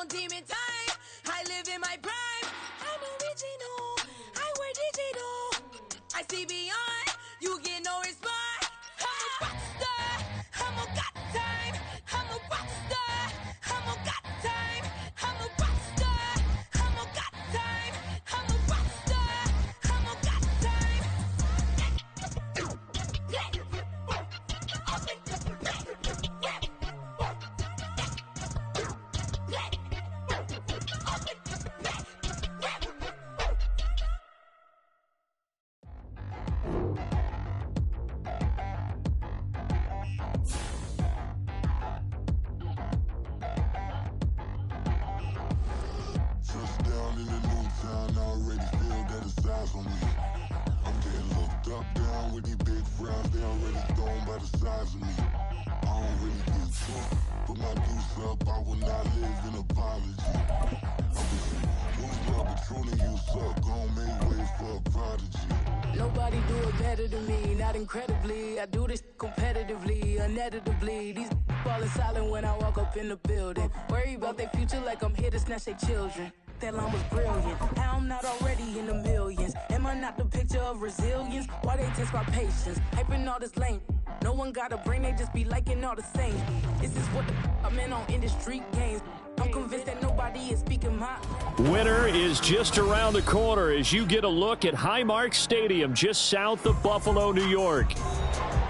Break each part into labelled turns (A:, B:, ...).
A: on demon time. I live in my prime. I'm original. I wear digital. I see beyond. You get no response. I'm a rock star. I'm a got time. I'm a rock star. I'm a got time. I'm a rock star. I'm a got time. I'm a rock star. I'm a got time.
B: Touchdown in the new town, I already feel that it's eyes on me. I'm getting looked up, down with these big frowns, they already thrown by the size of me. I don't really get tough, but my deuce up, I will not live in apology. Who's my patrolling you suck, gon' make way for a prodigy.
A: Nobody do it better than me, not incredibly. I do this competitively, uneditably. These falling silent when I walk up in the building. Worry about their future like I'm here to snatch their children. That line was brilliant. How I'm not already in the millions? Am I not the picture of resilience? Why they test my patience? Hyping all this lame. No one got a brain, they just be liking all the same. This is what the I'm in on industry games. I'm convinced that nobody is speaking my...
C: Winter is just around the corner as you get a look at Highmark Stadium just south of Buffalo, New York.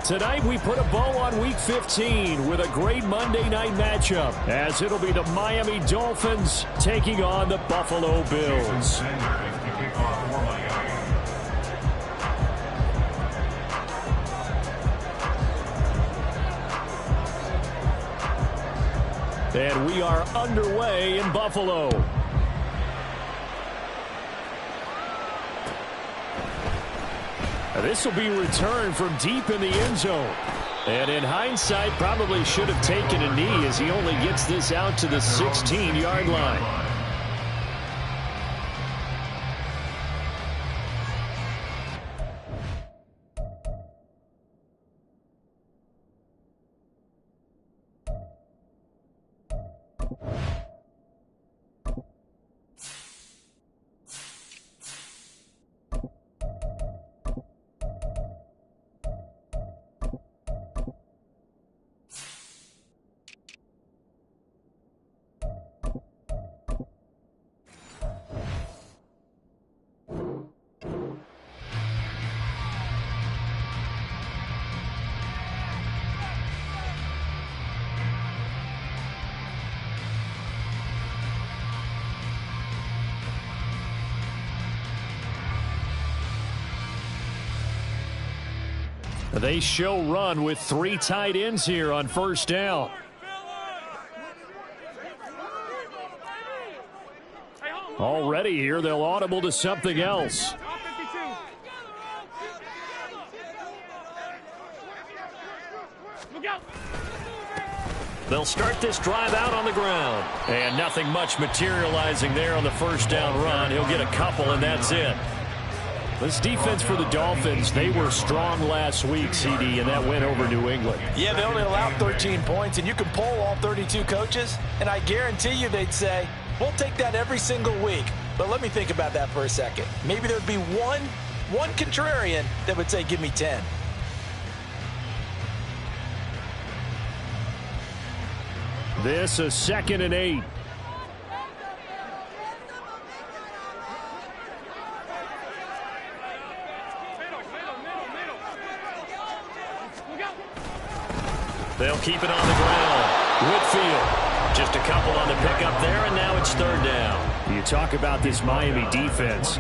C: Tonight we put a bow on Week 15 with a great Monday night matchup as it'll be the Miami Dolphins taking on the Buffalo Bills. And we are underway in Buffalo. This will be returned from deep in the end zone. And in hindsight, probably should have taken a knee as he only gets this out to the 16-yard line. They show run with 3 tight ends here on first down. Already here, they'll audible to something else. They'll start this drive out on the ground. And nothing much materializing there on the first down run. He'll get a couple, and that's it. This defense for the Dolphins, they were strong last week, CD, and that went over New England.
D: Yeah, they only allowed 13 points, and you can poll all 32 coaches, and I guarantee you they'd say, we'll take that every single week. But let me think about that for a second. Maybe there'd be one contrarian that would say, give me 10.
C: This is 2nd and 8. They'll keep it on the ground. Whitfield, just a couple on the pickup there, and now it's 3rd down. You talk about this Miami defense.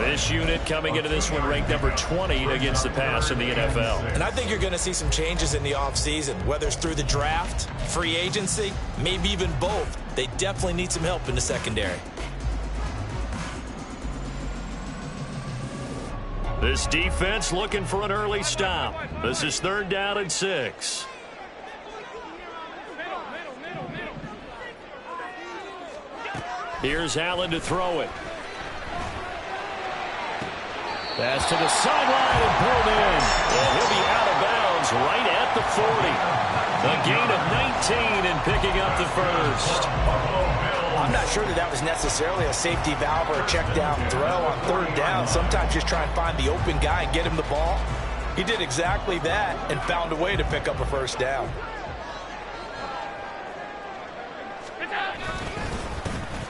C: This unit coming into this one ranked number 20 against the pass in the NFL.
D: And I think you're going to see some changes in the offseason, whether it's through the draft, free agency, maybe even both. They definitely need some help in the secondary.
C: This defense looking for an early stop. This is 3rd down and 6. Here's Allen to throw it. Pass to the sideline and pulled in. And he'll be out of bounds right at the 40. A gain of 19 and picking up the first.
D: I'm not sure that was necessarily a safety valve or a check down throw on third down. Sometimes just try and find the open guy and get him the ball. He did exactly that and found a way to pick up a first down.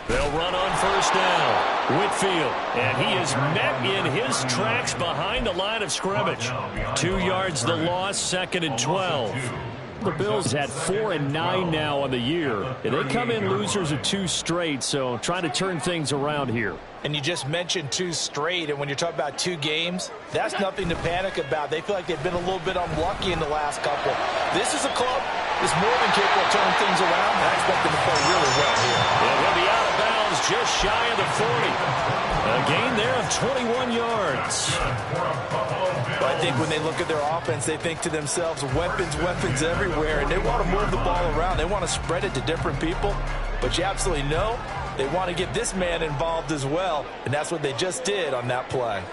C: They'll run on first down. Whitfield, and he is met in his tracks behind the line of scrimmage. 2 yards the loss, 2nd and 12. The Bills had 4 and 9 now on the year. And they come in losers of 2 straight, so trying to turn things around here.
D: And you just mentioned 2 straight, and when you're talking about 2 games, that's nothing to panic about. They feel like they've been a little bit unlucky in the last couple. This is a club that's more than capable of turning things around. I expect them to play really well here.
C: And he'll be out of bounds just shy of the 40. A gain there of 21 yards.
D: But I think when they look at their offense, they think to themselves, weapons, weapons everywhere, and they want to move the ball around. They want to spread it to different people, but you absolutely know they want to get this man involved as well, and that's what they just did on that play.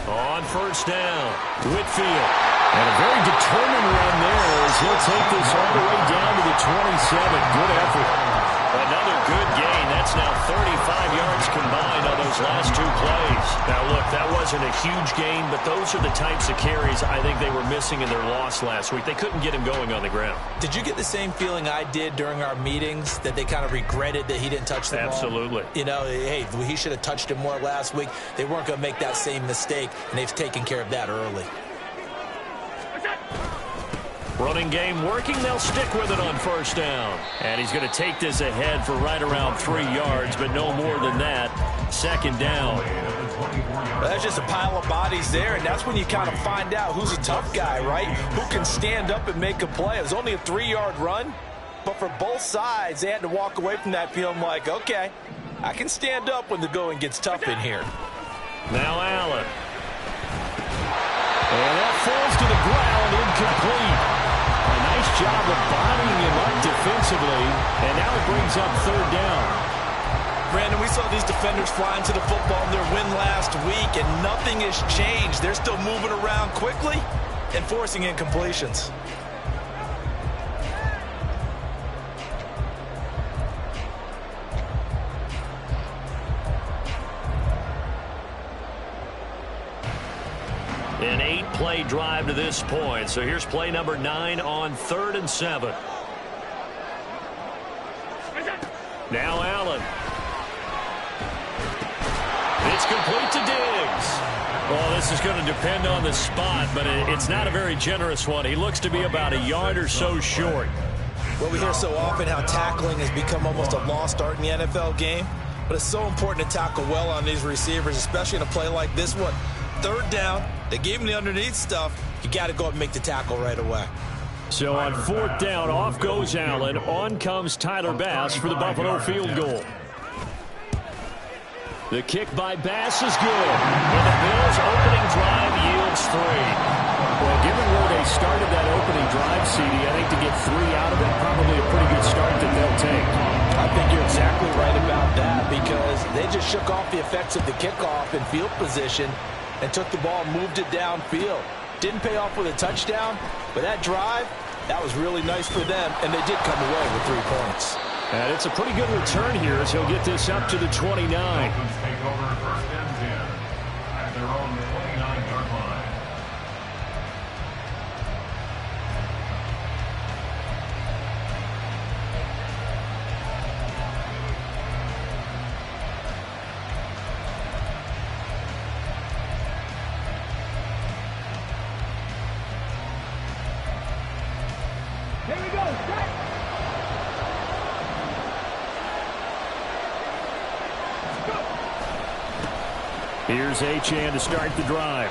C: On first down, Whitfield. And a very determined run there as he'll take this all the way down to the 27. Good effort. Another good gain. That's now 35 yards combined on those last 2 plays. Now, look, that wasn't a huge gain, but those are the types of carries I think they were missing in their loss last week. They couldn't get him going on the ground.
D: Did you get the same feeling I did during our meetings, that they kind of regretted that he didn't touch the ball?
C: Absolutely.
D: You know, hey, he should have touched him more last week. They weren't going to make that same mistake, and they've taken care of that early.
C: Running game working. They'll stick with it on first down. And he's going to take this ahead for right around 3 yards, but no more than that. 2nd down.
D: Well, that's just a pile of bodies there, and that's when you kind of find out who's a tough guy, right? Who can stand up and make a play. It was only a 3-yard run, but for both sides, they had to walk away from that feeling like, okay, I can stand up when the going gets tough in here.
C: Now Allen. And that falls to the ground, incomplete. A nice job of bodying him up defensively, and now it brings up 3rd down.
D: Brandon, we saw these defenders flying to the football in their win last week, and nothing has changed. They're still moving around quickly and forcing incompletions.
C: An 8-play drive to this point. So here's play number 9 on 3rd and 7. Now Allen. It's complete to Diggs. Well, this is going to depend on the spot, but it's not a very generous one. He looks to be about a yard or so short.
D: Well, we hear so often how tackling has become almost a lost art in the NFL game, but it's so important to tackle well on these receivers, especially in a play like this one. 3rd down, they gave him the underneath stuff. You got to go up and make the tackle right away.
C: So on 4th down, off goes Allen. On comes Tyler Bass for the Buffalo field goal. The kick by Bass is good. And the Bills' opening drive yields 3. Well, given where they started that opening drive, CD, I think to get 3 out of it, probably a pretty good start that they'll take.
D: I think you're exactly right about that, because they just shook off the effects of the kickoff in field position and took the ball and moved it downfield. Didn't pay off with a touchdown, but that drive, that was really nice for them, and they did come away with 3 points.
C: And it's a pretty good return here as he'll get this up to the 29.
E: Take over 1st and 10 at their own 29-yard line.
A: Here we go, set.
C: Here's Achane to start the drive.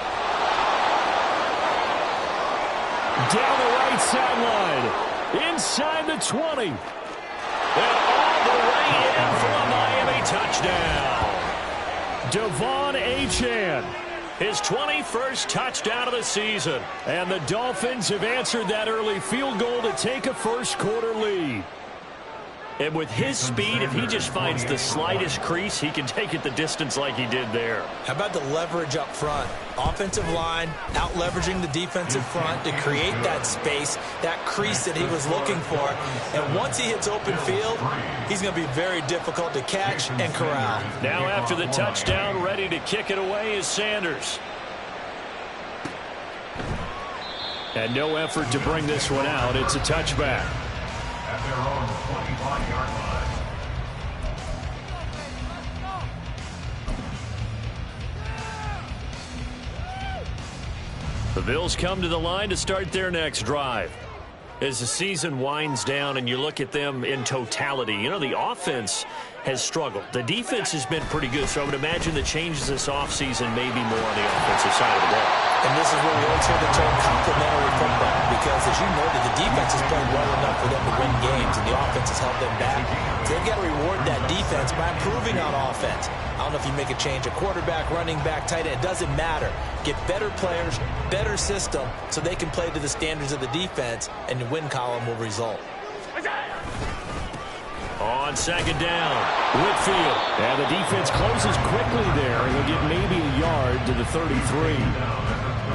C: Down the right sideline. Inside the 20. And all the way in for a Miami touchdown. Devon Achane. His 21st touchdown of the season. And the Dolphins have answered that early field goal to take a first quarter lead. And with his speed, if he just finds the slightest crease, he can take it the distance like he did there.
D: How about the leverage up front? Offensive line out-leveraging the defensive front to create that space, that crease that he was looking for. And once he hits open field, he's going to be very difficult to catch and corral.
C: Now after the touchdown, ready to kick it away is Sanders. And no effort to bring this one out. It's a touchback.
E: At their own 25-yard line.
C: The Bills come to the line to start their next drive. As the season winds down and you look at them in totality, you know, the offense has struggled. The defense has been pretty good, so I would imagine the changes this offseason may be more on the offensive side of the ball.
D: And this is where we always hear the term complementary football, because as you noted, the defense has played well enough for them to win games, and the offense has held them back. So they've got to reward that defense by improving on offense. I don't know if you make a change, a quarterback, running back, tight end, it doesn't matter. Get better players, better system, so they can play to the standards of the defense, and the win column will result.
C: On second down, Whitfield. And the defense closes quickly there. He'll get maybe a yard to the 33.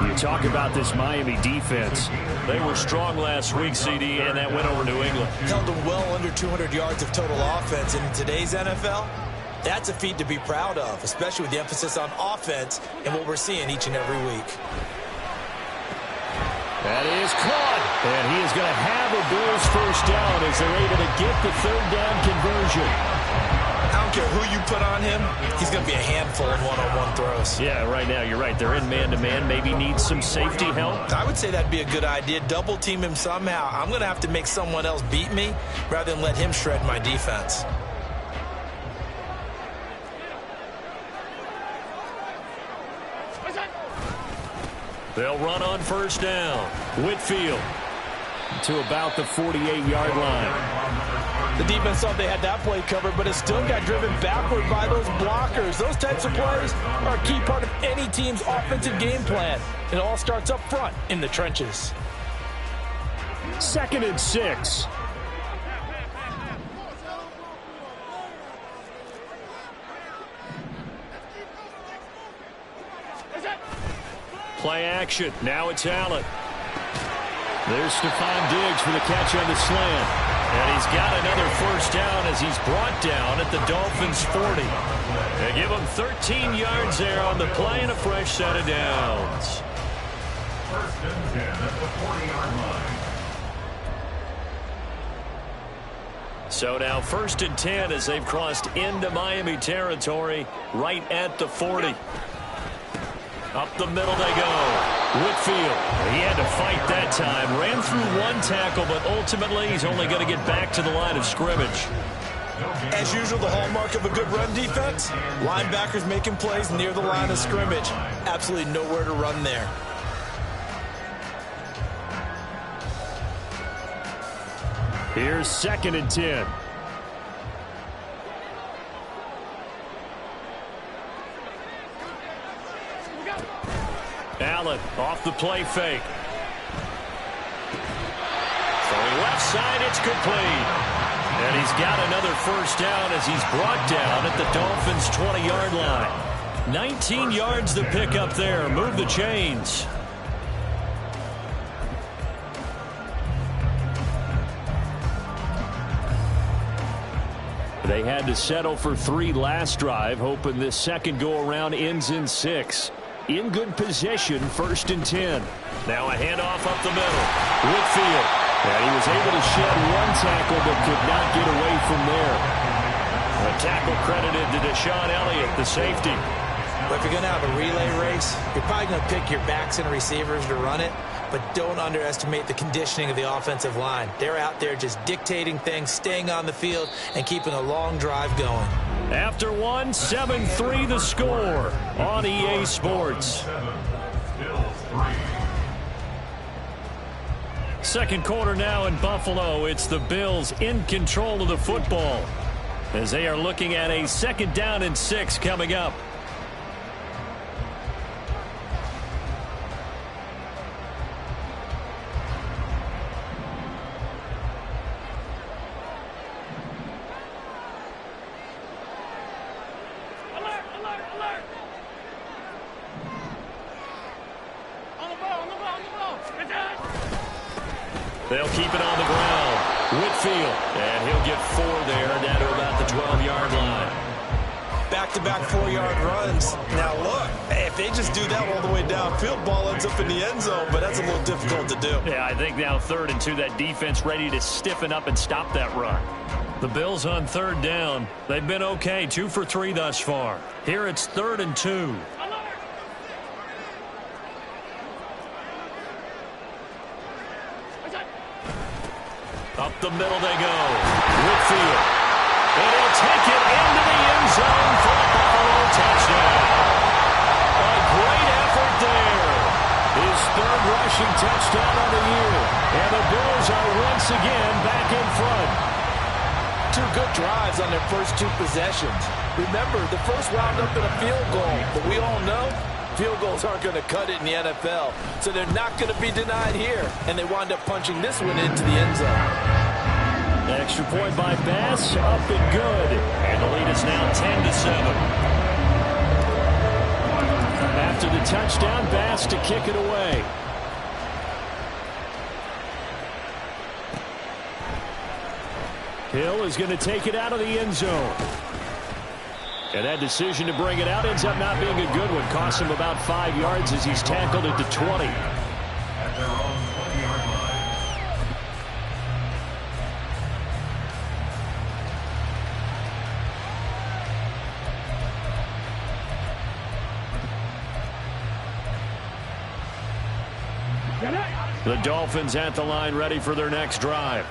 C: You talk about this Miami defense. They were strong last week, CD, and that went over New England.
D: Held them well under 200 yards of total offense. And in today's NFL, that's a feat to be proud of, especially with the emphasis on offense and what we're seeing each and every week.
C: That is caught, and he is going to have a Bills first down as they're able to get the third down conversion.
D: I don't care who you put on him, he's going to be a handful in one-on-one throws.
C: Yeah, right now, you're right. They're in man-to-man, maybe needs some safety help.
D: I would say that'd be a good idea. Double team him somehow. I'm going to have to make someone else beat me rather than let him shred my defense.
C: They'll run on first down. Whitfield to about the 48-yard line.
D: The defense thought they had that play covered, but it still got driven backward by those blockers. Those types of plays are a key part of any team's offensive game plan. It all starts up front in the trenches.
C: 2nd and 6. Play action. Now it's Allen. There's Stephon Diggs for the catch on the slant. And he's got another first down as he's brought down at the Dolphins' 40. They give him 13 yards there on the play and a fresh set of downs.
E: 1st and 10 at the 40-yard line.
C: So now 1st and 10 as they've crossed into Miami territory right at the 40. Up the middle they go. Whitfield, he had to fight that time. Ran through one tackle, but ultimately he's only going to get back to the line of scrimmage.
D: As usual, the hallmark of a good run defense, linebackers making plays near the line of scrimmage. Absolutely nowhere to run there.
C: Here's 2nd and 10. Allen off the play fake. Throwing left side, it's complete. And he's got another first down as he's brought down at the Dolphins' 20-yard line. 19 yards to pick up there. Move the chains. They had to settle for 3 last drive, hoping this second go-around ends in 6. In good position, 1st and 10. Now a handoff up the middle. Whitfield. And he was able to shed one tackle but could not get away from there. A tackle credited to Deshaun Elliott, the safety.
D: But if you're going to have a relay race, you're probably going to pick your backs and receivers to run it, but don't underestimate the conditioning of the offensive line. They're out there just dictating things, staying on the field, and keeping a long drive going.
C: After one, 7-3 the score on EA Sports. Second quarter now in Buffalo. It's the Bills in control of the football as they are looking at a 2nd down and 6 coming up. They'll keep it on the ground. Whitfield, and he'll get 4 there, down to about the 12-yard line.
D: Back-to-back 4-yard runs. Now, look, hey, if they just do that all the way downfield, ball ends up in the end zone, but that's a little difficult to do.
C: Yeah, I think now 3rd and 2, that defense ready to stiffen up and stop that run. The Bills on 3rd down. They've been okay, 2 for 3 thus far. Here it's 3rd and 2. Up the middle they go. Whitfield. And he'll take it into the end zone for a Buffalo touchdown. A great effort there. His 3rd rushing touchdown of the year. And the Bills are once again back in front.
D: 2 good drives on their first 2 possessions. Remember, the first wound up in a field goal, but we all know field goals aren't going to cut it in the NFL, so they're not going to be denied here, and they wind up punching this one into the end zone.
C: Extra point by Bass, up and good. And the lead is now 10-7. After the touchdown, Bass to kick it away. Hill is going to take it out of the end zone. And that decision to bring it out ends up not being a good one. Costs him about 5 yards as he's tackled at the 20.
E: At their own 20-yard line.
C: The Dolphins at the line ready for their next drive.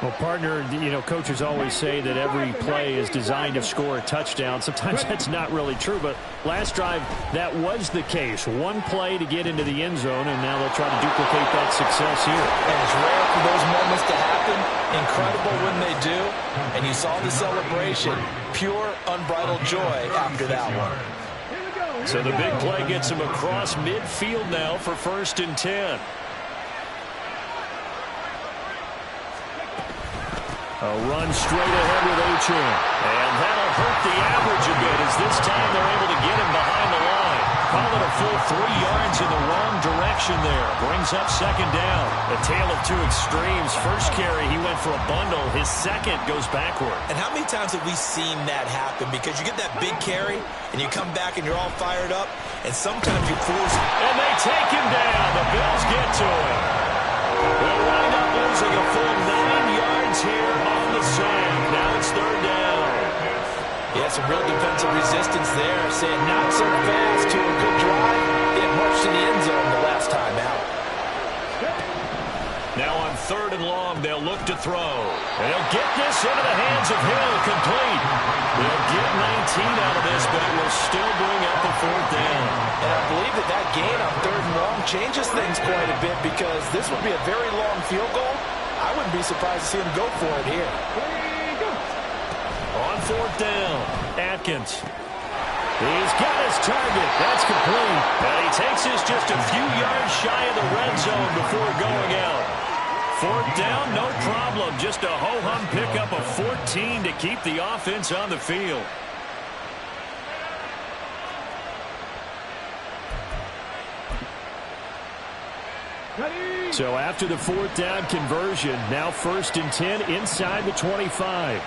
C: Well, partner, coaches always say that every play is designed to score a touchdown. Sometimes that's not really true, but last drive, that was the case. One play to get into the end zone, and now they'll try to duplicate that success here.
D: And it's rare for those moments to happen. Incredible when they do. And you saw the celebration. Pure, unbridled joy after that one.
C: So the big play gets him across midfield now for 1st and 10. A run straight ahead with Achane. And that'll hurt the average a bit as this time they're able to get him behind the line. Call it a full 3 yards in the wrong direction there. Brings up 2nd down. A tale of 2 extremes. First carry, he went for a bundle. His second goes backward.
D: And how many times have we seen that happen? Because you get that big carry, and you come back and you're all fired up, and sometimes you force it.
C: And they take him down. The Bills get to him. They'll wind up losing a full 9 yards here on the sack. Now it's 3rd down.
D: Yeah, some real defensive resistance there. Saying not so fast to a good drive. It marched to the end zone the last time out.
C: Now on 3rd and long, they'll look to throw. And they'll get this into the hands of Hill, complete. They'll get 19 out of this, but it will still bring up a 4th down.
D: And I believe that gain on 3rd and long changes things quite a bit because this would be a very long field goal. I wouldn't be surprised to see him go for it here.
C: On 4th down, Atkins. He's got his target. That's complete. And he takes this just a few yards shy of the red zone before going out. 4th down, no problem. Just a ho-hum pickup of 14 to keep the offense on the field. So after the 4th down conversion, now 1st and 10 inside the 25.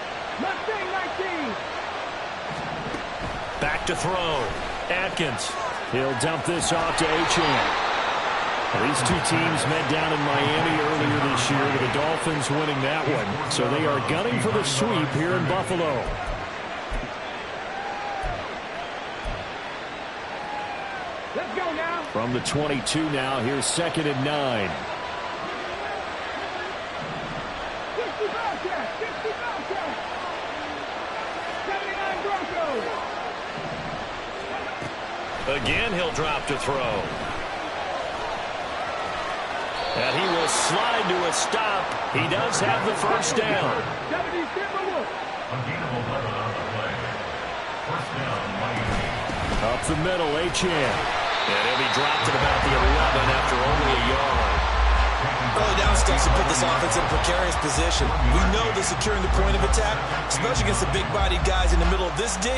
C: Back to throw. Atkins. He'll dump this off to Achane. These 2 teams met down in Miami earlier this year with the Dolphins winning that one. So they are gunning for the sweep here in Buffalo.
F: Let's go now.
C: From the 22 now, here's 2nd and 9.
F: 79 Broncos.
C: Again, he'll drop to throw. And he will slide to a stop. He does have the 1st down.
E: Ungainable 11 on the play. 1st down, Miami.
C: Up the middle, Achane. And he'll be dropped at about the 11 after only a yard.
D: Early down steps to put this offense in a precarious position. We know that securing the point of attack, especially against the big-bodied guys in the middle of this D,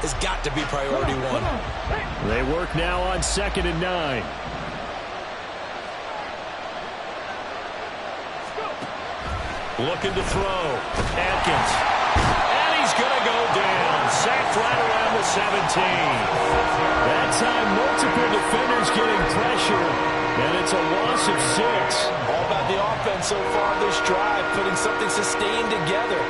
D: has got to be priority 1.
C: They work now on 2nd and 9. Looking to throw. Atkins. And he's going to go down. Sacked right around the 17. That time, multiple defenders getting pressure, and it's a loss of 6.
D: All about the offense so far this drive, putting something sustained together.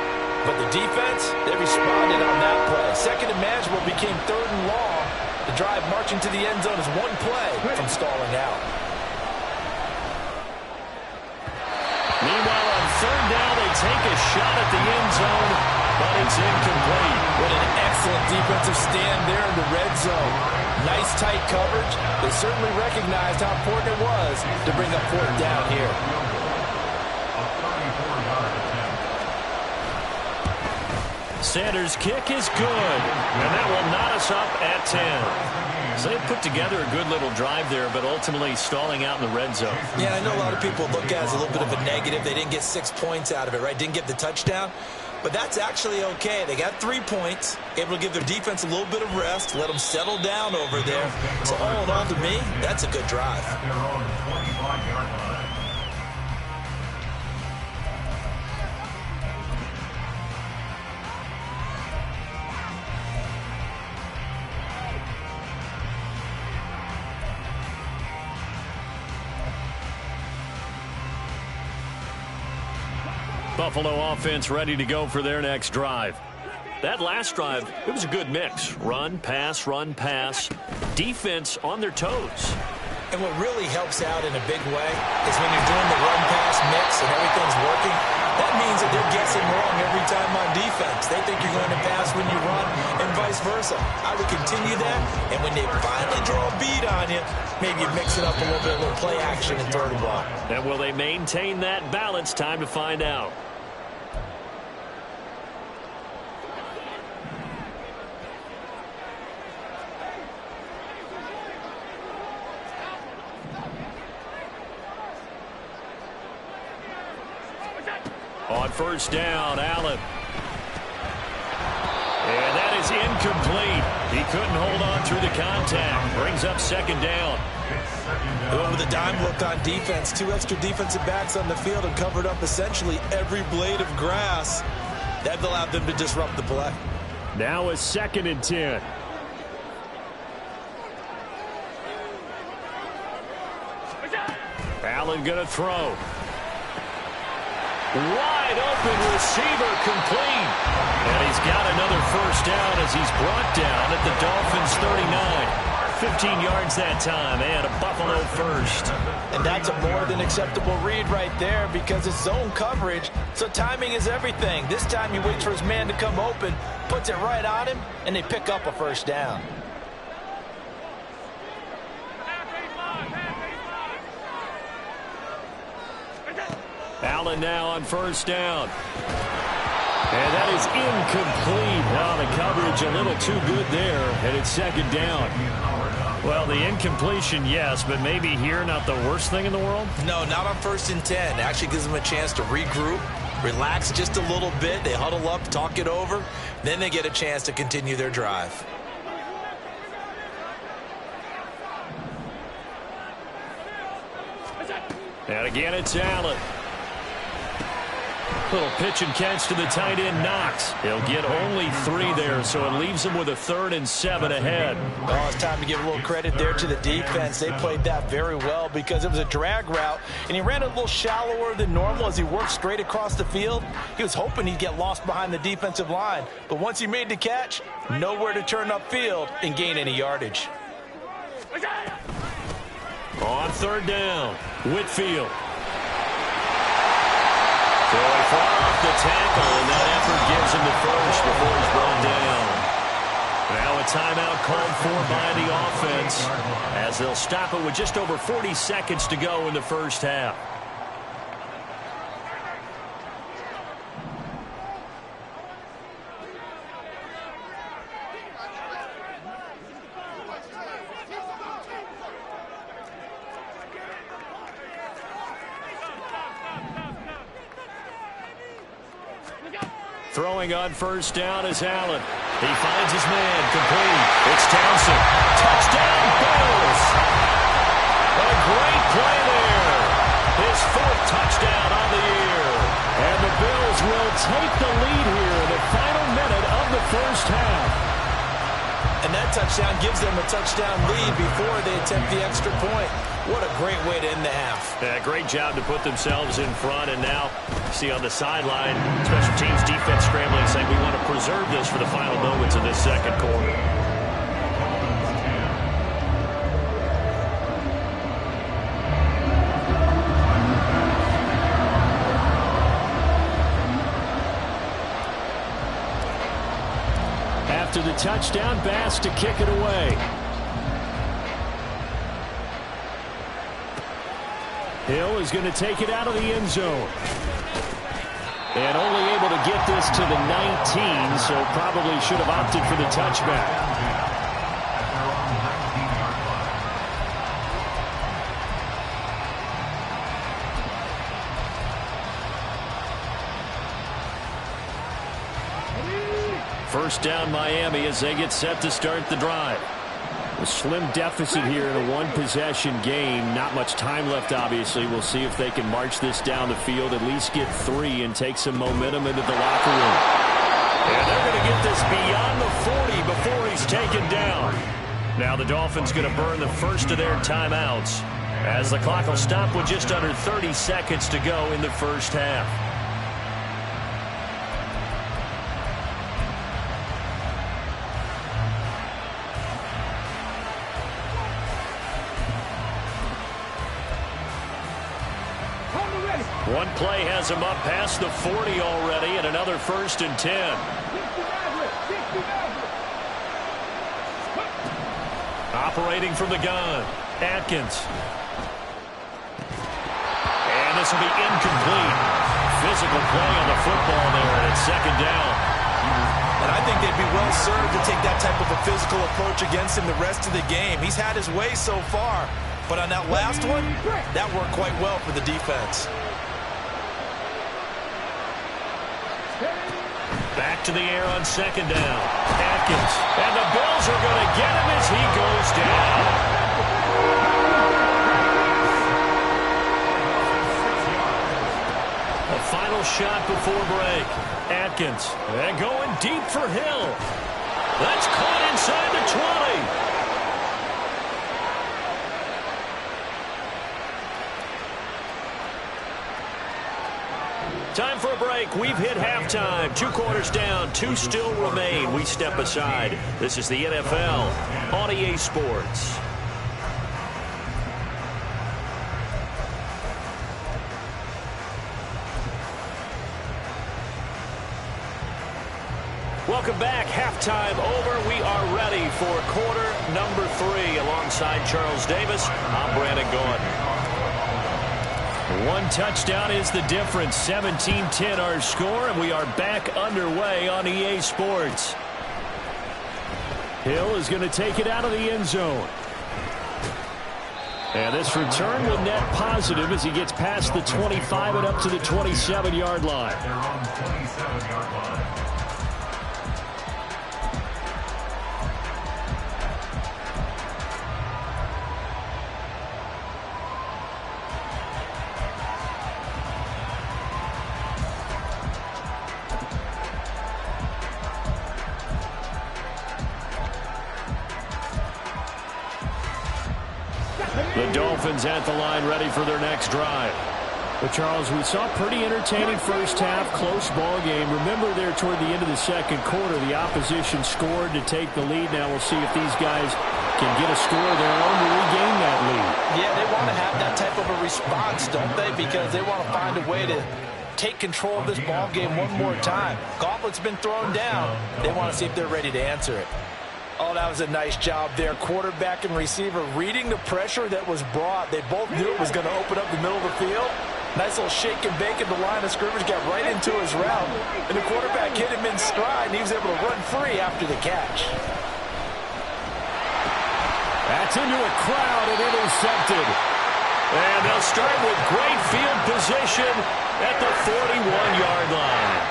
D: But the defense, they responded on that play. Second and manageable became third and long. The drive marching to the end zone is one play from stalling out.
C: Meanwhile, on third down, they take a shot at the end zone, but it's incomplete.
D: What an excellent defensive stand there in the red zone. Nice tight coverage. They certainly recognized how important it was to bring up fourth down here.
C: Sanders' kick is good, and that will knot us up at 10. So they put together a good little drive there, but ultimately stalling out in the red zone.
D: Yeah, I know a lot of people look at it as a little bit of a negative. They didn't get 6 points out of it, right? Didn't get the touchdown. But that's actually okay. They got 3 points, able to give their defense a little bit of rest, let them settle down over there. So all in all, to me, that's a good drive.
C: Buffalo offense ready to go for their next drive. That last drive, it was a good mix. Run, pass, defense on their toes.
D: And what really helps out in a big way is when you're doing the run-pass mix and everything's working, that means that they're guessing wrong every time on defense. They think you're going to pass when you run and vice versa. I would continue that, and when they finally draw a bead on you, maybe you mix it up a little play action and third and long.
C: And will they maintain that balance? Time to find out. On first down, Allen. And that is incomplete. He couldn't hold on through the contact. Brings up second down.
D: With a dime look on defense, 2 extra defensive backs on the field and covered up essentially every blade of grass. That allowed them to disrupt the play.
C: Now a 2nd and 10. Allen going to throw. Wide open receiver complete. And he's got another first down as he's brought down at the Dolphins' 39. 15 yards that time and a Buffalo first.
D: And that's a more than acceptable read right there because it's zone coverage, so timing is everything. This time he waits for his man to come open, puts it right on him, and they pick up a first down.
C: Allen now on first down. And that is incomplete. Now the coverage a little too good there, and it's second down. Well, the incompletion, yes, but maybe here not the worst thing in the world?
D: No, not on 1st and 10. It actually gives them a chance to regroup, relax just a little bit. They huddle up, talk it over. Then they get a chance to continue their drive.
C: And again, it's Allen. Little pitch and catch to the tight end, Knox. He'll get only 3 there, so it leaves him with a 3rd and 7 ahead.
D: Oh, it's time to give a little credit there to the defense. They played that very well because it was a drag route, and he ran a little shallower than normal as he worked straight across the field. He was hoping he'd get lost behind the defensive line, but once he made the catch, nowhere to turn upfield and gain any yardage.
C: On third down, Whitfield. Throwing far off the tackle, and that effort gives him the first before he's brought down. Now a timeout called for by the offense as they'll stop it with just over 40 seconds to go in the first half. Throwing on first down is Allen. He finds his man, complete. It's Townsend. Touchdown, Bills! A great play there. His 4th touchdown on the year. And the Eagles will take the lead here in the final minute of the first half.
D: And that touchdown gives them a touchdown lead before they attempt the extra point. What a great way to end the half.
C: Yeah, great job to put themselves in front. And now, see on the sideline, special teams defense scrambling, saying we want to preserve this for the final moments of this second quarter. After the touchdown, Bass to kick it away. Hill is going to take it out of the end zone. And only able to get this to the 19, so probably should have opted for the touchback. First down Miami as they get set to start the drive. A slim deficit here in a one-possession game. Not much time left, obviously. We'll see if they can march this down the field, at least get 3 and take some momentum into the locker room. And they're going to get this beyond the 40 before he's taken down. Now the Dolphins going to burn the first of their timeouts as the clock will stop with just under 30 seconds to go in the first half. One play has him up past the 40 already, and another 1st and 10. Operating from the gun, Atkins. And this will be incomplete. Physical play on the football there, and it's second down.
D: And I think they'd be well served to take that type of a physical approach against him the rest of the game. He's had his way so far, but on that last one, that worked quite well for the defense.
C: Back to the air on second down. Atkins. And the Bills are going to get him as he goes down. A final shot before break. Atkins. And going deep for Hill. That's caught inside the 20. Time for a break. We've hit halftime. 2 quarters down. 2 still remain. We step aside. This is the NFL on EA Sports. Welcome back. Halftime over. We are ready for quarter number 3. Alongside Charles Davis, I'm Brandon Gaudin. 1 touchdown is the difference. 17-10 our score, and we are back underway on EA Sports. Hill is going to take it out of the end zone. And this return will net positive as he gets past the 25 and up to the 27-yard line.
E: They're on the 27-yard line.
C: The Dolphins at the line ready for their next drive. But, Charles, we saw a pretty entertaining first half, close ball game. Remember there toward the end of the second quarter, the opposition scored to take the lead. Now we'll see if these guys can get a score of their own to regain that lead.
D: Yeah, they want to have that type of a response, don't they? Because they want to find a way to take control of this ball game one more time. Gauntlet's been thrown down. They want to see if they're ready to answer it. Oh, that was a nice job there. Quarterback and receiver reading the pressure that was brought. They both knew it was going to open up the middle of the field. Nice little shake and bake in the line of scrimmage. Got right into his route. And the quarterback hit him in stride, and he was able to run free after the catch.
C: That's into a crowd and intercepted. And they'll start with great field position at the 41-yard line.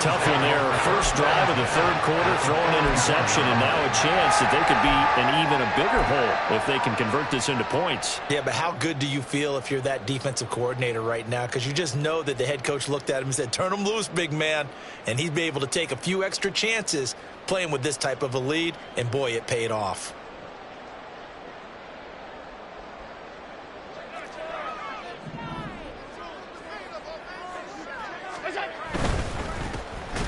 C: Tough one there. First First drive of the third quarter, throw an interception, and now a chance that they could be in even a bigger hole if they can convert this into points.
D: Yeah, but how good do you feel if you're that defensive coordinator right now? Because you just know that the head coach looked at him and said, turn him loose, big man. And he's been able to take a few extra chances playing with this type of a lead, and boy, it paid off.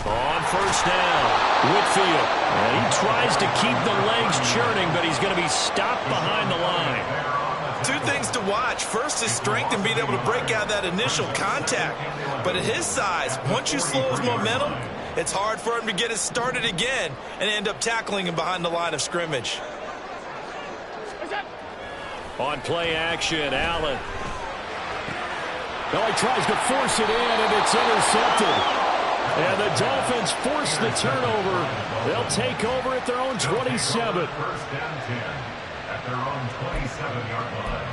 C: On first down, Whitfield. And he tries to keep the legs churning, but he's going to be stopped behind the line.
D: Two things to watch. First, his strength and being able to break out that initial contact. But at his size, once you slow his momentum, it's hard for him to get it started again and end up tackling him behind the line of scrimmage.
C: On play action, Allen. Oh, he tries to force it in, and it's intercepted. And the Dolphins force the turnover. They'll take over at their own 27.
E: First down 10 at their own 27-yard line.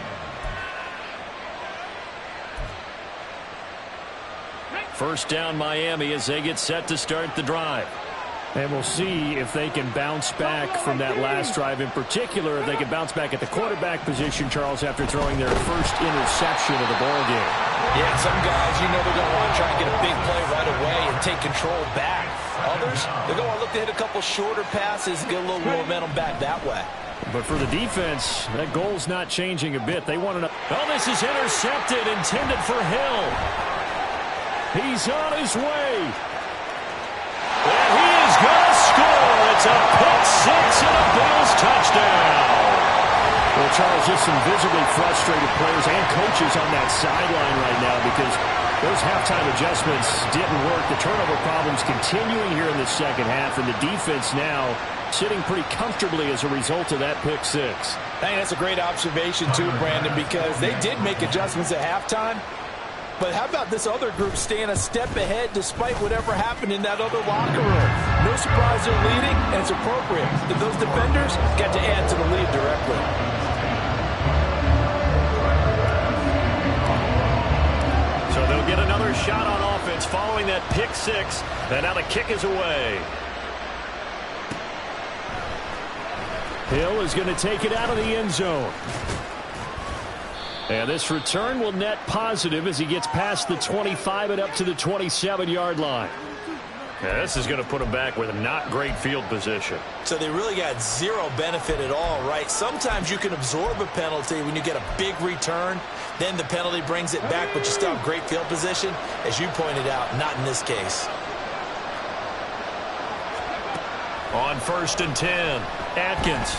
C: First down Miami as they get set to start the drive. And we'll see if they can bounce back from that last drive. In particular, if they can bounce back at the quarterback position, Charles, after throwing their first interception of the ball game.
D: Yeah, some guys, you know they're going to want to try and get a big play right away and take control back. Others, they're going to look to hit a couple shorter passes, get a little momentum back that way.
C: But for the defense, that goal's not changing a bit. They want to. Oh, this is intercepted, intended for Hill. He's on his way. And he is going to score. It's a pick six and a Bills touchdown. Well, Charles, just some visibly frustrated players and coaches on that sideline right now because those halftime adjustments didn't work. The turnover problems continuing here in the second half, and the defense now sitting pretty comfortably as a result of that pick six.
D: Hey, that's a great observation too, Brandon, because they did make adjustments at halftime. But how about this other group staying a step ahead despite whatever happened in that other locker room? No surprise they're leading, and it's appropriate that those defenders get to add to the lead directly.
C: So they'll get another shot on offense following that pick six, and now the kick is away. Hill is going to take it out of the end zone. And this return will net positive as he gets past the 25 and up to the 27-yard line. Yeah, this is going to put him back with a not great field position.
D: So they really got zero benefit at all, right? Sometimes you can absorb a penalty when you get a big return. Then the penalty brings it back, but you still have great field position. As you pointed out, not in this case.
C: On first and 10, Atkins.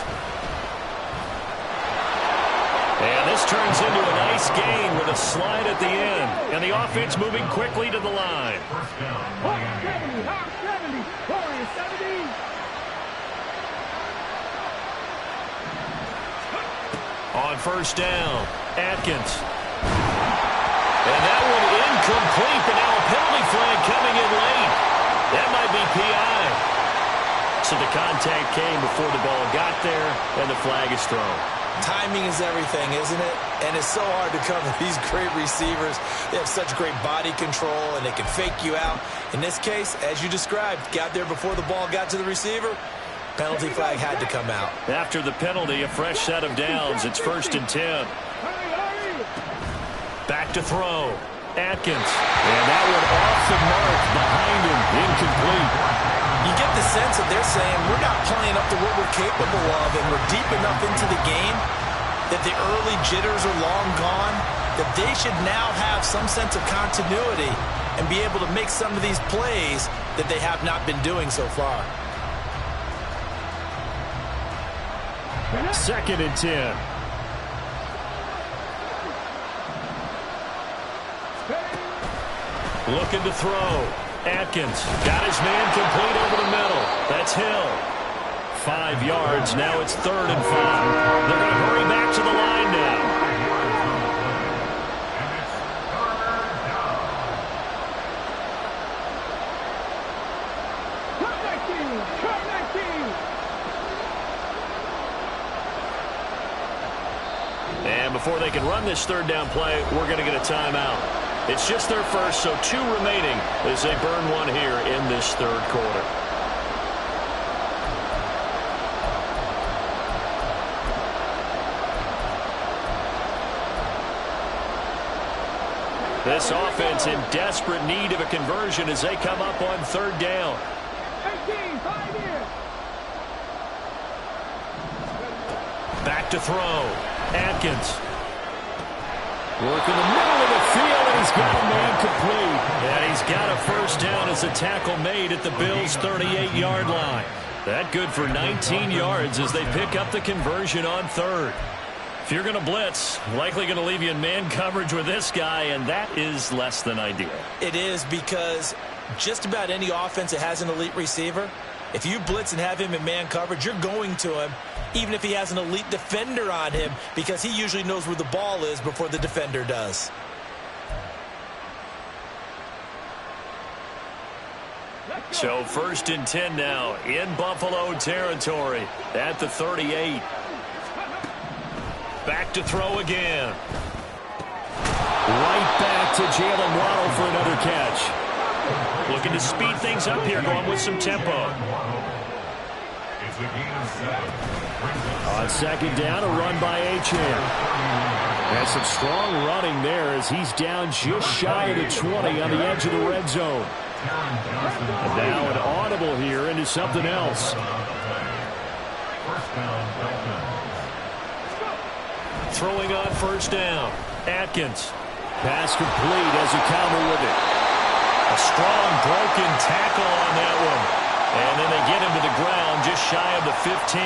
C: And this turns into a nice gain with a slide at the end. And the offense moving quickly to the line.
E: First down,
F: 70, 70.
C: On first down, Atkins. And that one incomplete, but now a penalty flag coming in late. That might be PI. So the contact came before the ball got there, and the flag is thrown.
D: Timing is everything, isn't it? And it's so hard to cover these great receivers. They have such great body control, and they can fake you out. In this case, as you described, got there before the ball got to the receiver. Penalty flag had to come out.
C: After the penalty, a fresh set of downs. It's first and 10. Back to throw. Atkins. And that one off the mark behind him. Incomplete.
D: You get the sense that they're saying we're not playing up to what we're capable of, and we're deep enough into the game that the early jitters are long gone, that they should now have some sense of continuity and be able to make some of these plays that they have not been doing so far.
C: Second and 10. Looking to throw. Atkins got his man complete over the middle. That's Hill. 5 yards. Now it's 3rd and 5. They're going to hurry back to the line now. And before they can run this 3rd down play, we're going to get a timeout. It's just their first, so 2 remaining as they burn one here in this 3rd quarter. This offense in desperate need of a conversion as they come up on third down.
F: 18, 5 years.
C: Back to throw. Atkins. Work in the middle of the field, and he's got a man complete. And he's got a first down as a tackle made at the Bills' 38-yard line. That good for 19 yards as they pick up the conversion on third. If you're going to blitz, likely going to leave you in man coverage with this guy, and that is less than ideal.
D: It is, because just about any offense that has an elite receiver, if you blitz and have him in man coverage, you're going to him, even if he has an elite defender on him, because he usually knows where the ball is before the defender does.
C: So 1st and 10 now in Buffalo territory at the 38. Back to throw again. Right back to Jalen Waddle for another catch. Looking to speed things up here, going with some tempo.
E: It's a gain of 7.
C: On second down, a run by Achane. Has some strong running there as he's down just shy of the 20 on the edge of the red zone. And now an audible here into something else. Throwing on first down. Atkins. Pass complete as a counter with it. A strong broken tackle on that one. And then they get him to the ground just shy of the 15.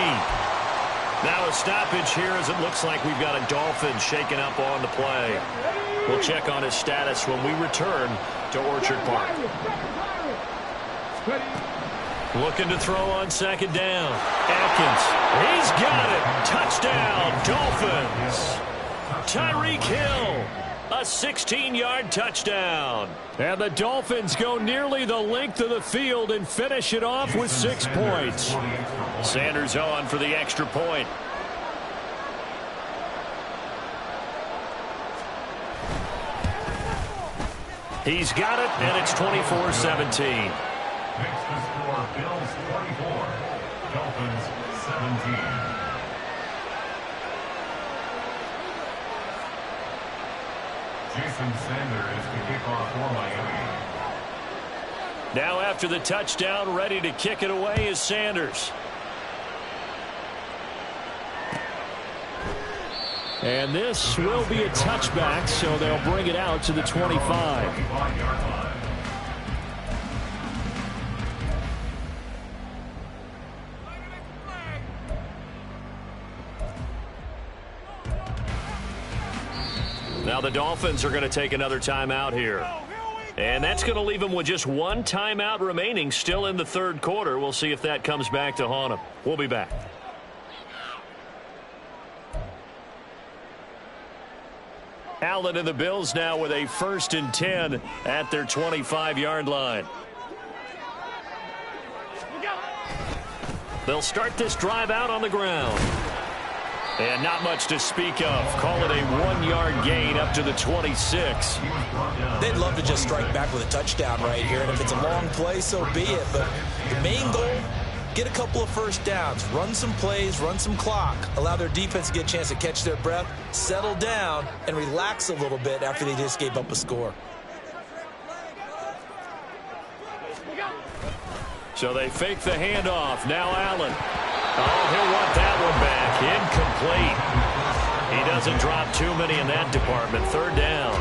C: Now a stoppage here as it looks like we've got a Dolphin shaken up on the play. We'll check on his status when we return to Orchard Park. Looking to throw on second down. Atkins. He's got it. Touchdown, Dolphins. Tyreek Hill. A 16-yard touchdown. And the Dolphins go nearly the length of the field and finish it off with 6 points. Sanders on for the extra point. He's got it, and it's 24-17.
E: Next to score, Bills 24, Dolphins 17. Jason Sanders to kick off for Miami.
C: Now after the touchdown, ready to kick it away is Sanders. And this will be a touchback, so they'll bring it out to the 25. Now the Dolphins are going to take another timeout here. And that's going to leave them with just one timeout remaining still in the third quarter. We'll see if that comes back to haunt them. We'll be back. Allen and the Bills now with a 1st and 10 at their 25-yard line. They'll start this drive out on the ground. And not much to speak of. Call it a 1-yard gain up to the 26.
D: They'd love to just strike back with a touchdown right here, and if it's a long play, so be it. But the main goal, get a couple of first downs, run some plays, run some clock, allow their defense to get a chance to catch their breath, settle down, and relax a little bit after they just gave up a score.
C: So they fake the handoff. Now Allen. Oh, he'll want that one back. Incomplete. He doesn't drop too many in that department. Third down.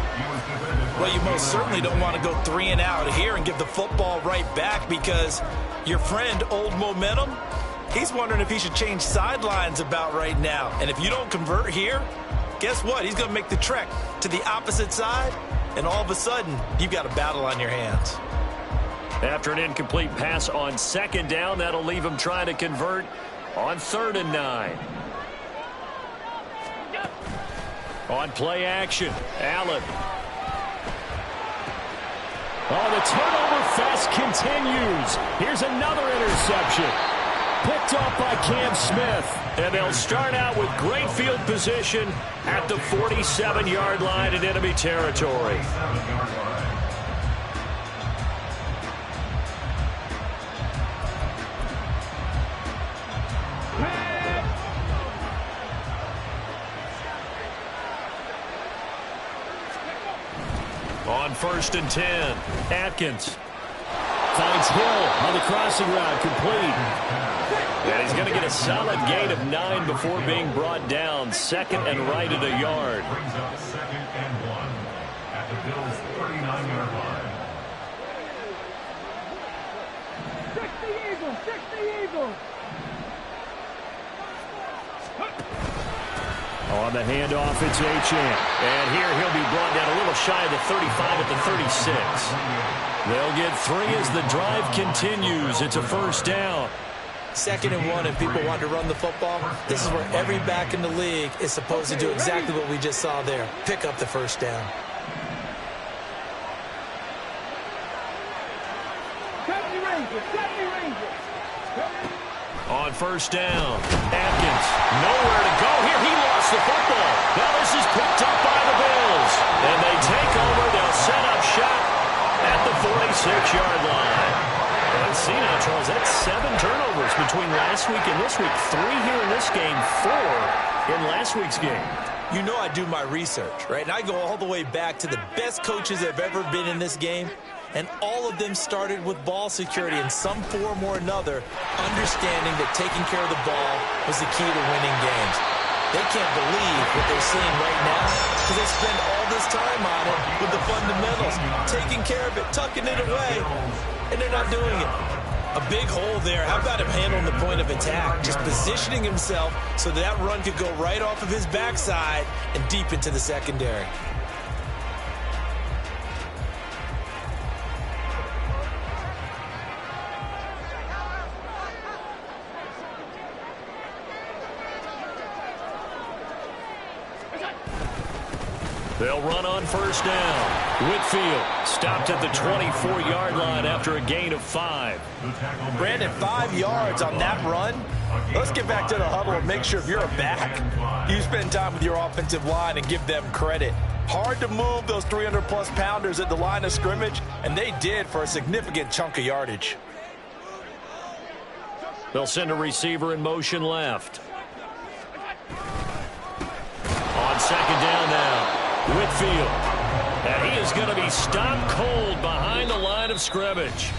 D: Well, you most certainly don't want to go 3 and out here and give the football right back, because your friend, Old Momentum, he's wondering if he should change sidelines about right now. And if you don't convert here, guess what? He's going to make the trek to the opposite side, and all of a sudden, you've got a battle on your hands.
C: After an incomplete pass on second down, that'll leave him trying to convert on 3rd and 9. On play action, Allen. Oh, the turnover fest continues. Here's another interception. Picked off by Cam Smith. And they'll start out with great field position at the 47-yard line in enemy territory. 1st and 10. Atkins finds Hill on the crossing route, complete. And he's going to get a solid gain of 9 before being brought down. 2nd and right at a yard.
E: Brings up 2nd and 1 at the Bills' 39-yard line.
F: 60 Eagles, 60 Eagles.
C: On the handoff, it's Achane. And here he'll be brought down a little shy of the 35 at the 36. They'll get 3 as the drive continues. It's a 1st down.
D: 2nd and 1, and people want to run the football. This is where every back in the league is supposed to do exactly what we just saw there. Pick up the 1st down.
C: On 1st down, Atkins, nowhere to go here. He lost the football. Now this is picked up by the Bills. And they take over. They'll set up shop at the 46-yard line. And see now, Charles, that's 7 turnovers between last week and this week. 3 here in this game, 4 in last week's game.
D: You know I do my research, right? And I go all the way back to the best coaches that have ever been in this game. And all of them started with ball security in some form or another, understanding that taking care of the ball was the key to winning games. They can't believe what they're seeing right now because they spend all this time on it with the fundamentals, taking care of it, tucking it away, and they're not doing it. A big hole there. How about him handling the point of attack, just positioning himself so that run could go right off of his backside and deep into the secondary.
C: They'll run on 1st down. Whitfield stopped at the 24-yard line after a gain of 5.
D: Brandon, 5 yards on that run. Let's get back to the huddle and make sure if you're a back, you spend time with your offensive line and give them credit. Hard to move those 300-plus pounders at the line of scrimmage, and they did for a significant chunk of yardage.
C: They'll send a receiver in motion left. On 2nd down now. Whitfield, and he is going to be stopped cold behind the line of scrimmage.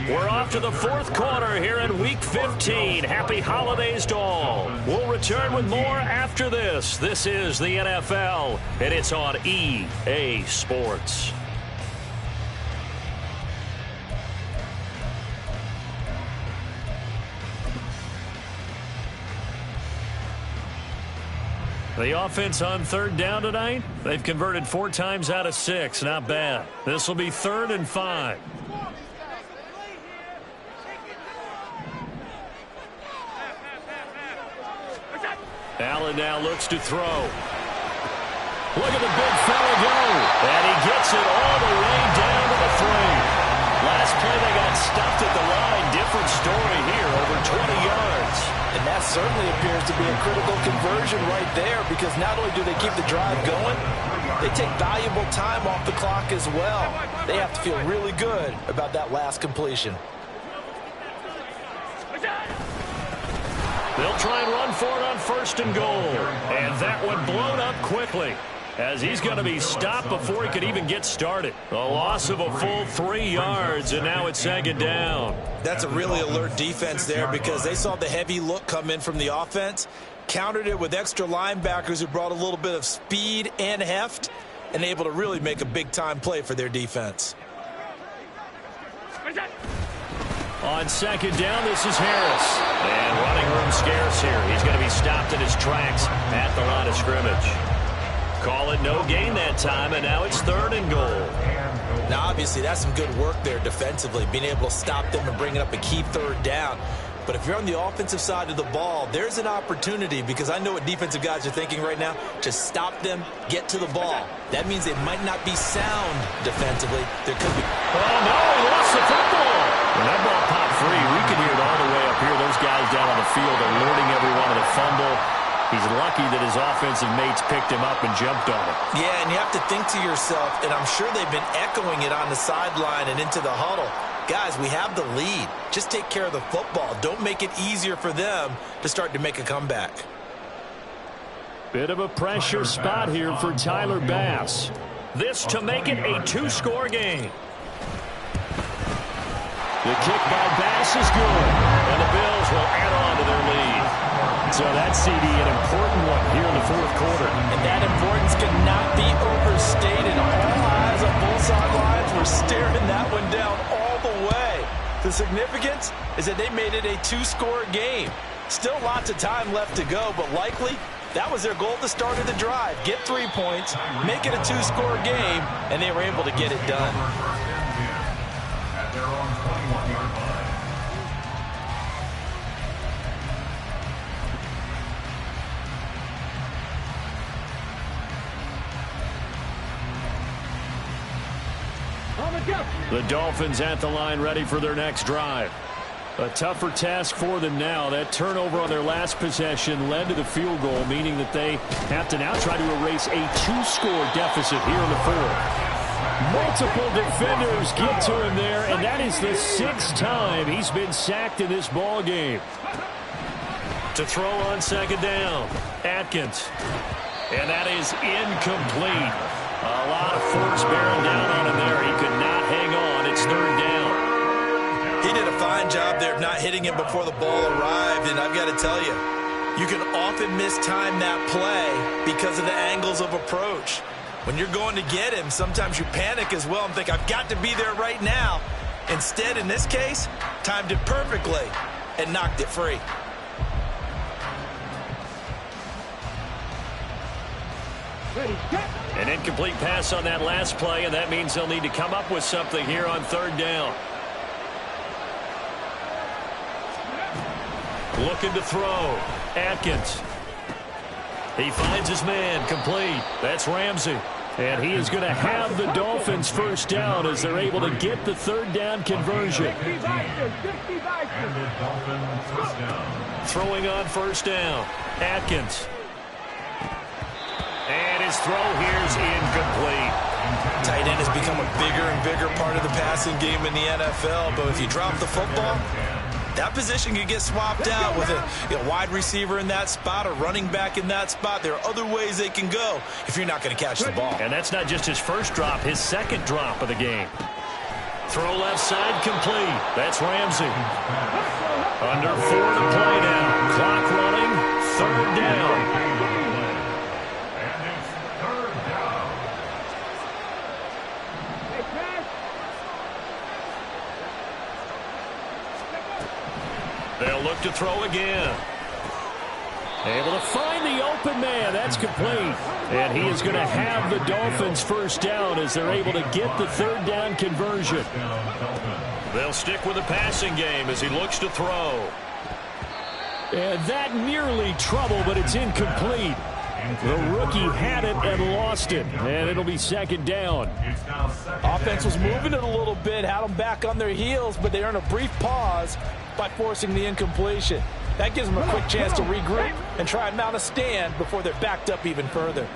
C: We're off to the 4th quarter here in Week 15. Happy holidays to all. We'll return with more after this. This is the NFL, and it's on EA Sports. The offense on 3rd down tonight, they've converted 4 times out of 6. Not bad. This will be 3rd and 5. Allen now looks to throw. Look at the big fella go. And he gets it all the way down to the 3. Last play they got stuffed at the line. Different story here, over 20 yards.
D: And that certainly appears to be a critical conversion right there because not only do they keep the drive going, they take valuable time off the clock as well. They have to feel really good about that last completion.
C: They'll try and run for it on 1st and goal. And that one blown up quickly as he's going to be stopped before he could even get started. A loss of a full 3 yards, and now it's 2nd down.
D: That's a really alert defense there because they saw the heavy look come in from the offense, countered it with extra linebackers who brought a little bit of speed and heft, and able to really make a big-time play for their defense.
C: On 2nd down, this is Harris. And running room scarce here. He's going to be stopped in his tracks at the line of scrimmage. Call it no gain that time, and now it's 3rd and goal.
D: Now, obviously, that's some good work there defensively, being able to stop them and bring up a key 3rd down. But if you're on the offensive side of the ball, there's an opportunity because I know what defensive guys are thinking right now. Just stop them, get to the ball. That means they might not be sound defensively. There could be...
C: Oh, no, he lost the football. When that ball popped free, we could hear it all the way up here. Those guys down on the field are alerting everyone of the fumble. He's lucky that his offensive mates picked him up and jumped on him.
D: Yeah, and you have to think to yourself, and I'm sure they've been echoing it on the sideline and into the huddle. Guys, we have the lead. Just take care of the football. Don't make it easier for them to start to make a comeback.
C: Bit of a pressure spot here for Tyler Bass. This to make it a two-score game. The kick by Bass is good, and the Bills will add on to their lead. So that CD, an important one here in the fourth quarter.
D: And that importance cannot be overstated. All eyes on both sidelines were staring that one down all the way. The significance is that they made it a two-score game. Still lots of time left to go, but likely that was their goal at the start of the drive. Get 3 points, make it a two-score game, and they were able to get it done.
E: At their own 21-yard line.
C: The Dolphins at the line ready for their next drive. A tougher task for them now. That turnover on their last possession led to the field goal, meaning that they have to now try to erase a two-score deficit here in the fourth. Multiple defenders get to him there, and that is the 6th time he's been sacked in this ball game. To throw on second down, Atkins. And that is incomplete. A lot of force bearing down on him there. He could not hang on. It's third down.
D: He did a fine job there of not hitting him before the ball arrived, and I've got to tell you, you can often mistime that play because of the angles of approach. When you're going to get him, sometimes you panic as well and think, I've got to be there right now. Instead, in this case, timed it perfectly and knocked it free.
C: An incomplete pass on that last play, and that means they'll need to come up with something here on third down. Looking to throw. Atkins. He finds his man. Complete. That's Ramsey. And he is going to have the Dolphins first down as they're able to get the third down conversion. Throwing on first down. Atkins. And his throw here is incomplete.
D: Tight end has become a bigger and bigger part of the passing game in the NFL, but if you drop the football, that position can get swapped out with a wide receiver in that spot, a running back in that spot. There are other ways they can go if you're not going to catch the ball.
C: And that's not just his first drop, his second drop of the game. Throw left side complete. That's Ramsey. Under 4 to play now. Clock running. Third down. They'll look to throw again. Able to find the open man. That's complete. And he is going to have the Dolphins first down as they're able to get the third down conversion. They'll stick with the passing game as he looks to throw. And that nearly trouble, but it's incomplete. The rookie had it and lost it, and it'll be second down.
D: Offense was moving it a little bit, had them back on their heels, but they earned a brief pause by forcing the incompletion. That gives them a quick chance to regroup and try and mount a stand before they're backed up even further.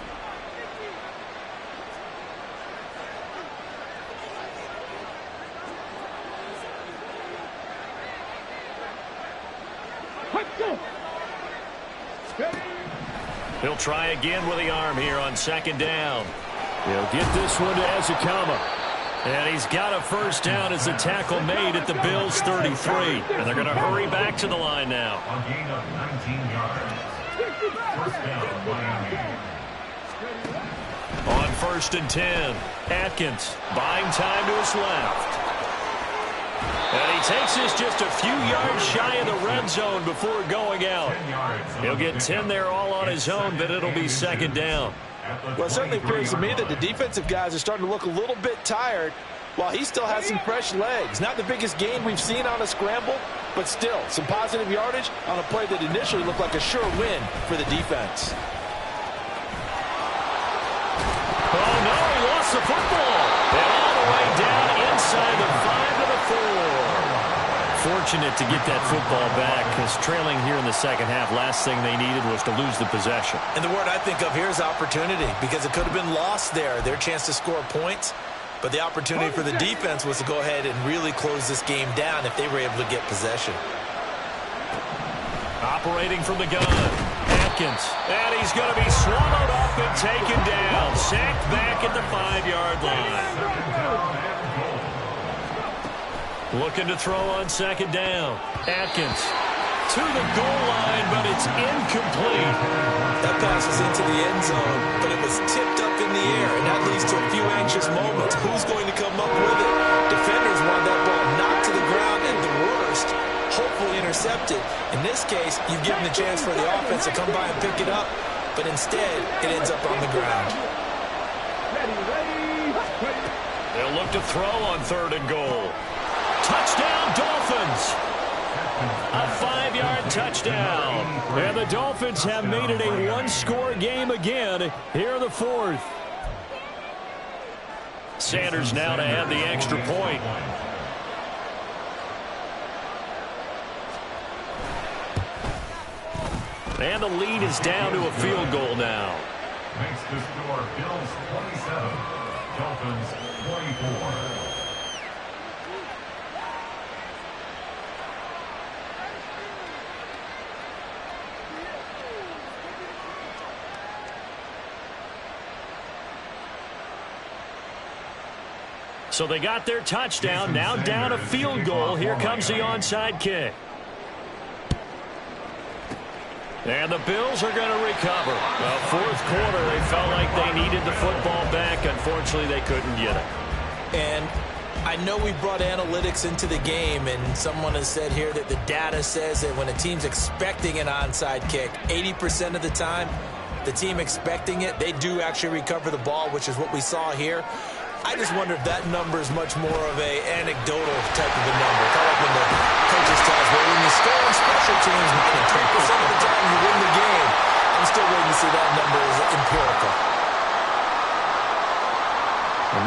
C: He'll try again with the arm here on second down. He'll get this one to Ezekama. And he's got a first down as the tackle made at the Bills' 33. And they're going to hurry back to the line now.
E: A gain of 19 yards. First down, Miami.
C: On first and 10, Atkins buying time to his left. And he takes this just a few yards shy of the red zone before going out. He'll get 10 there all on his own, but it'll be second down.
D: Well, it certainly appears to me that the defensive guys are starting to look a little bit tired while he still has some fresh legs. Not the biggest gain we've seen on a scramble, but still some positive yardage on a play that initially looked like a sure win for the defense.
C: Oh, no, he lost the football. And all the way down inside the 5 to the 4. Fortunate to get that football back, because trailing here in the second half, last thing they needed was to lose the possession.
D: And the word I think of here is opportunity, because it could have been lost there, their chance to score points. But the opportunity for the defense was to go ahead and really close this game down if they were able to get possession.
C: Operating from the gun, Atkins. And he's going to be swallowed up and taken down. Sacked back at the 5-yard line. Looking to throw on second down. Atkins to the goal line, but it's incomplete.
D: That pass was into the end zone, but it was tipped up in the air, and that leads to a few anxious moments. Who's going to come up with it? Defenders want that ball knocked to the ground, and the worst, hopefully intercepted. In this case, you've given the chance for the offense to come by and pick it up, but instead, it ends up on the ground.
C: They'll look to throw on 3rd and goal. Touchdown, Dolphins! A 5-yard touchdown. And the Dolphins have made it a one-score game again here in the 4th. Sanders now to add the extra point. And the lead is down to a field goal now.
E: Makes the score Bills 27, Dolphins 24.
C: So they got their touchdown, now down a field goal. Here comes the onside kick. And the Bills are going to recover. Well, 4th quarter, they felt like they needed the football back. Unfortunately, they couldn't get it.
D: And I know we brought analytics into the game, and someone has said here that the data says that when a team's expecting an onside kick, 80% of the time, the team expecting it, they do actually recover the ball, which is what we saw here. I just wonder if that number is much more of a anecdotal type of a number. Kind of like when the coaches tell us, well, when you score on special teams, 10% of the time you win the game. I'm still waiting to see that number is empirical.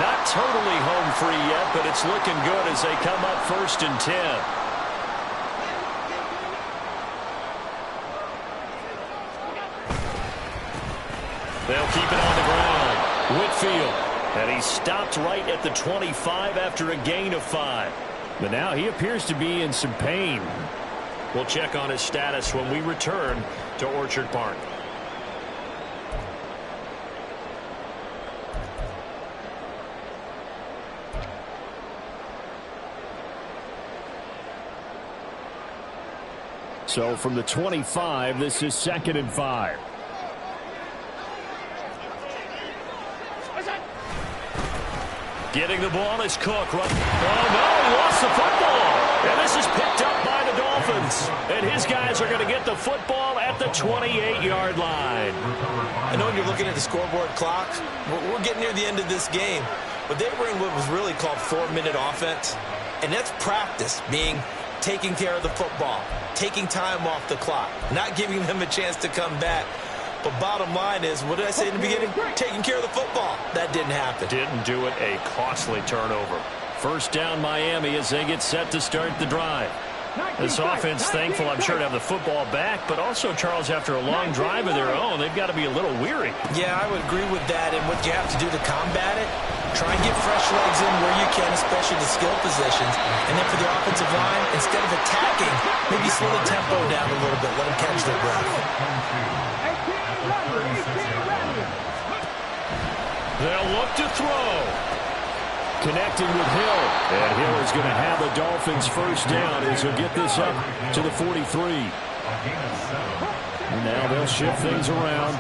C: Not totally home free yet, but it's looking good as they come up 1st and 10. They'll keep it on the ground. Whitfield. And he stopped right at the 25 after a gain of 5. But now he appears to be in some pain. We'll check on his status when we return to Orchard Park. So from the 25, this is 2nd and 5. Getting the ball is Cook. Oh, no, he lost the football. And this is picked up by the Dolphins. And his guys are going to get the football at the 28-yard line.
D: I know when you're looking at the scoreboard clock, we're getting near the end of this game. But they were in what was really called 4-minute offense. And that's practice, meaning taking care of the football, taking time off the clock, not giving them a chance to come back. But bottom line is, what did I say in the beginning? Taking care of the football. That didn't happen.
C: Didn't do it. A costly turnover. 1st down Miami as they get set to start the drive. This offense thankful, I'm sure, to have the football back. But also, Charles, after a long drive of their own, they've got to be a little weary.
D: Yeah, I would agree with that. And what you have to do to combat it, try and get fresh legs in where you can, especially the skill positions. And then for the offensive line, instead of attacking, maybe slow the tempo down a little bit. Let them catch their breath.
C: They'll look to throw. Connecting with Hill. And Hill is going to have the Dolphins 1st down as he'll get this up to the 43. And now they'll shift things around.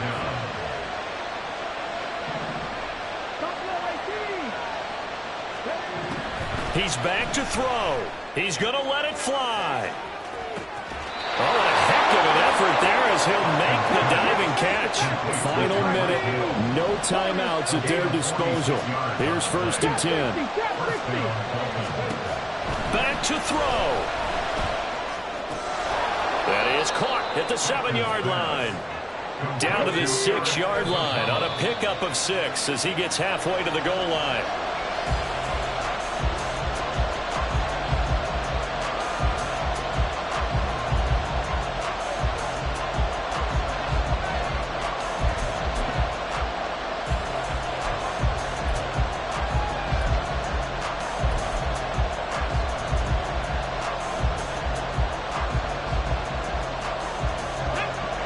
C: He's back to throw. He's going to let it fly. Oh, what a heck of an effort there as he'll make the diving catch. Final minute, no timeouts at their disposal. Here's 1st and 10. Back to throw. That is caught at the 7-yard line. Down to the 6-yard line on a pickup of 6 as he gets halfway to the goal line.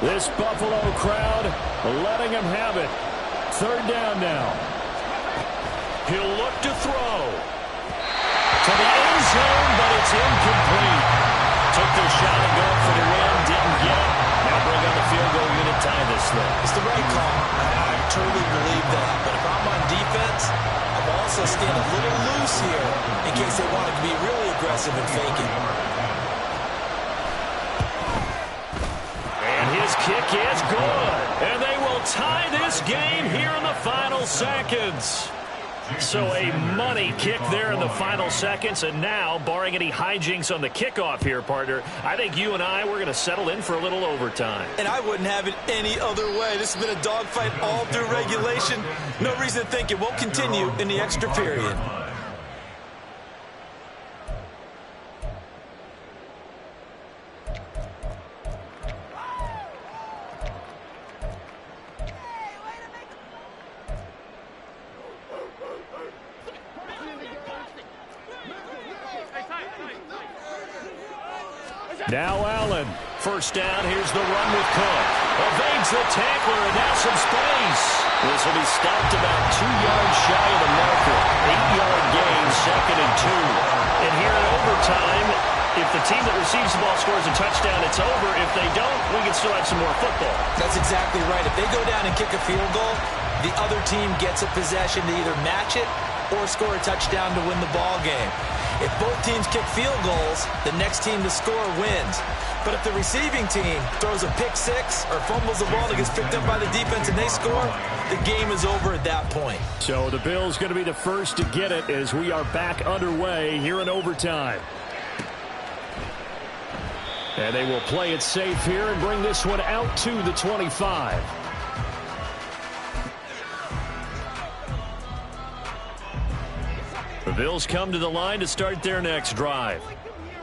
C: This Buffalo crowd letting him have it. Third down now. He'll look to throw. To the end zone, but it's incomplete. Took their shot at going for the win, didn't get it. Now bring on the field goal unit, tie this thing.
D: It's the right call. I truly believe that. But if I'm on defense, I'm also staying a little loose here in case they wanted to be really aggressive and fake it.
C: And his kick is good. And they will tie this game here in the final seconds. So a money kick there in the final seconds. And now, barring any hijinks on the kickoff here, partner, I think you and I, we're going to settle in for a little overtime.
D: And I wouldn't have it any other way. This has been a dogfight all through regulation. No reason to think it won't continue in the extra period.
C: Now Allen. First down. Here's the run with Cook. Evades the tackler, and now some space. This will be stopped about 2 yards shy of the marker. 8-yard gain, 2nd and 2. And here in overtime, if the team that receives the ball scores a touchdown, it's over. If they don't, we can still have some more football.
D: That's exactly right. If they go down and kick a field goal, the other team gets a possession to either match it or score a touchdown to win the ball game. If both teams kick field goals, the next team to score wins. But if the receiving team throws a pick six or fumbles the ball that gets picked up by the defense and they score, the game is over at that point.
C: So the Bills going to be the first to get it as we are back underway here in overtime. And they will play it safe here and bring this one out to the 25. The Bills come to the line to start their next drive.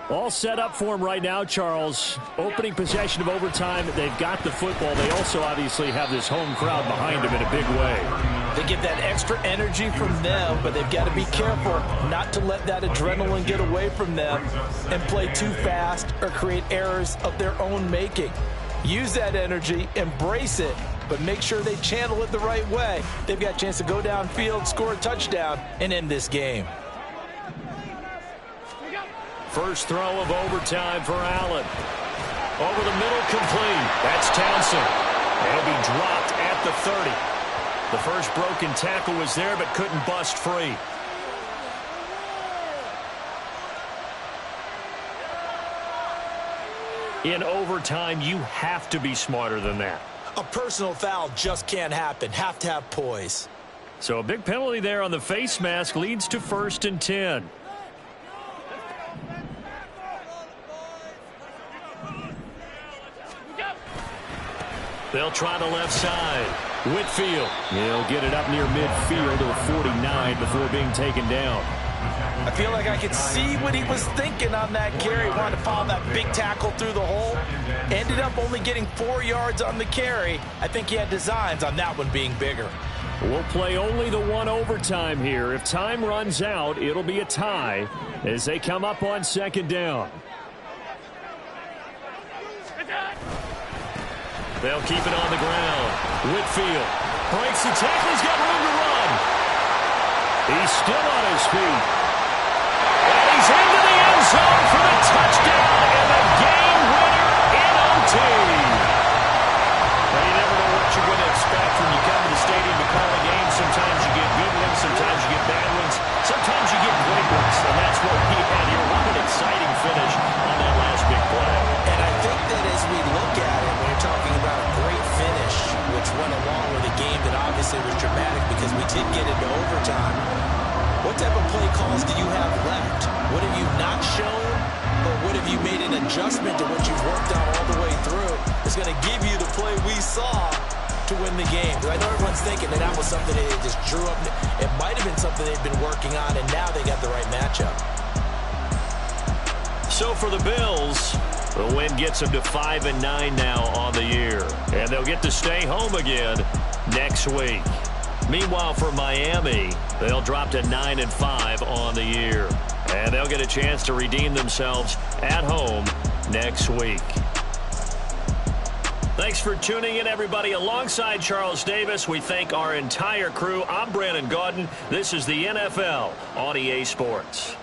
C: All set up for them right now, Charles. Opening possession of overtime. They've got the football. They also obviously have this home crowd behind them in a big way.
D: They get that extra energy from them, but they've got to be careful not to let that adrenaline get away from them and play too fast or create errors of their own making. Use that energy, embrace it, but make sure they channel it the right way. They've got a chance to go downfield, score a touchdown, and end this game.
C: First throw of overtime for Allen. Over the middle, complete. That's Townsend. He'll be dropped at the 30. The first broken tackle was there, but couldn't bust free. In overtime, you have to be smarter than that.
D: A personal foul just can't happen. Have to have poise.
C: So a big penalty there on the face mask leads to 1st and 10. They'll try the left side. Whitfield. He'll get it up near midfield to the 49 before being taken down.
D: I feel like I could see what he was thinking on that carry. Wanted to follow that big tackle through the hole. Ended up only getting 4 yards on the carry. I think he had designs on that one being bigger.
C: We'll play only the one overtime here. If time runs out, it'll be a tie as they come up on 2nd down. They'll keep it on the ground. Whitfield breaks the tackle. He's got room to run. He's still on his feet. And he's into the end zone for the touchdown and the game winner in OT. Well, you never know what you're going to expect when you come to the stadium to call a game. Sometimes you get good ones. Sometimes you get bad ones. Sometimes you get great ones. And that's what we had here. What an exciting finish on that last big play.
D: And I think that as we look at it, when you're talking about a great finish, which went along with a game that obviously was dramatic because we did get into overtime, what type of play calls do you have left? What have you not shown, or what have you made an adjustment to what you've worked on all the way through? It's going to give you the play we saw to win the game. I know everyone's thinking that that was something they just drew up. It might have been something they've been working on, and now they got the right matchup.
C: So for the Bills, the win gets them to 5-9 now on the year. And they'll get to stay home again next week. Meanwhile, for Miami, they'll drop to 9-5 on the year. And they'll get a chance to redeem themselves at home next week. Thanks for tuning in, everybody. Alongside Charles Davis, we thank our entire crew. I'm Brandon Gaudin. This is the NFL on EA Sports.